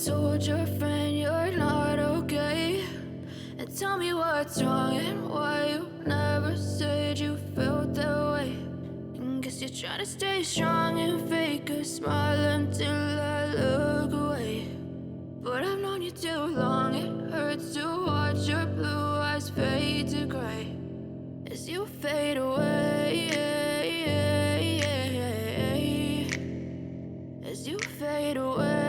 told your friend you're not okay? And tell me what's wrong and why you never said you felt that way. And guess you're trying to stay strong and fake a smile until I look away. But I've known you too long, it hurts to watch your blue eyes fade to gray as you fade away, as you fade away.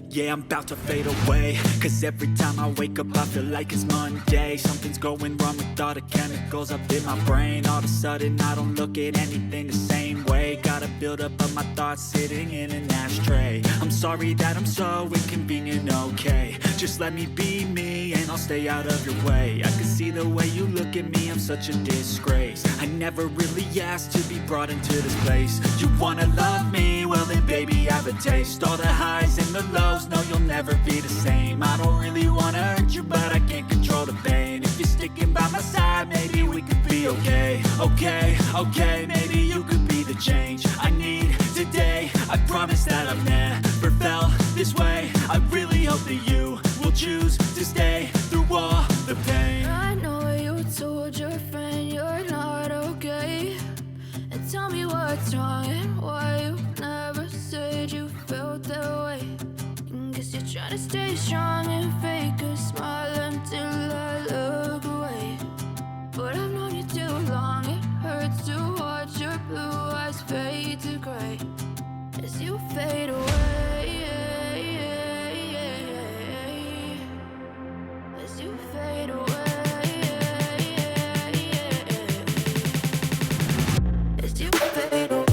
Yeah, I'm about to fade away, cause every time I wake up I feel like it's Monday. Something's going wrong with all the chemicals up in my brain. All of a sudden I don't look at anything the same way. Gotta build up of my thoughts sitting in an ashtray. I'm sorry that I'm so inconvenient, okay? Just let me be me and I'll stay out of your way. I can see the way you look at me, I'm such a disgrace. I never really asked to be brought into this place. You wanna love me? Well then baby, have a taste. All the highs and the lows, no, you'll never be the same. I don't really wanna hurt you, but I can't control the pain. If you're sticking by my side, maybe we could be okay. Okay, maybe you could be the change I need today. I promise that I've never felt this way. I really hope that you will choose to stay through all the pain. I know you told your friend you're not okay. And tell me what's wrong and why you never said you felt that way. Guess you're trying to stay strong and fake a smile until I look away. But I've known you too long, it hurts to watch your blue eyes fade to gray as you fade away, as you fade away, as you fade away.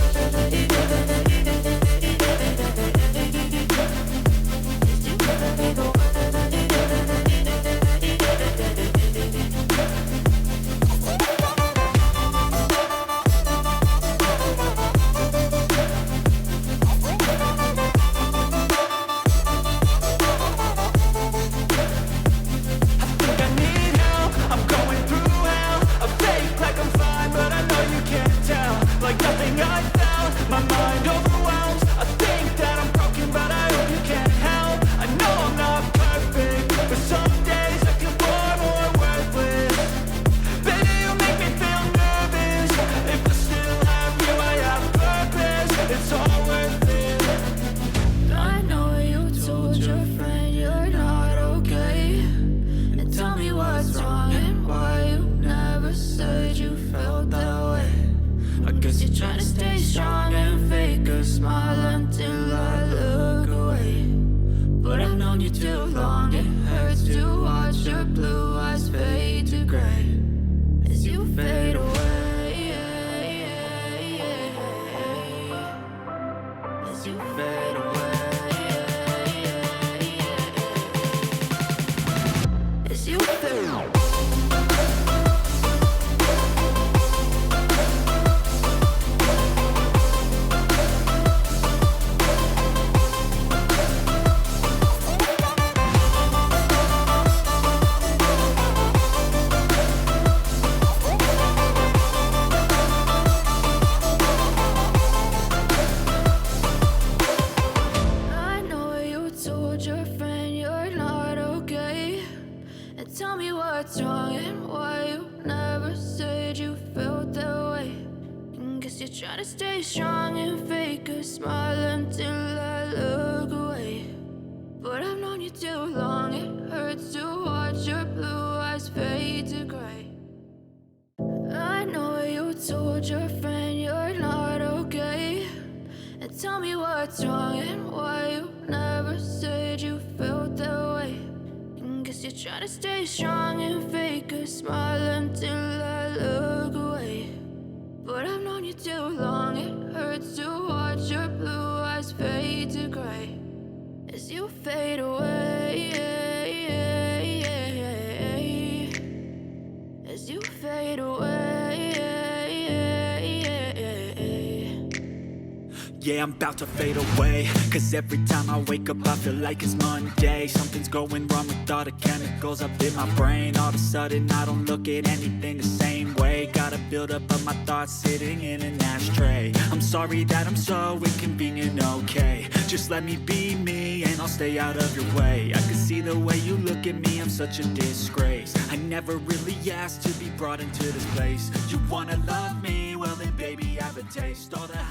Yeah, I'm about to fade away, cause every time I wake up I feel like it's Monday. Something's going wrong with all the chemicals up in my brain. All of a sudden I don't look at anything the same way. Got a buildup of my thoughts sitting in an ashtray. I'm sorry that I'm so inconvenient, okay. Just let me be me and I'll stay out of your way. I can see the way you look at me, I'm such a disgrace. I never really asked to be brought into this place. You wanna love me? Well then baby, have a taste. All the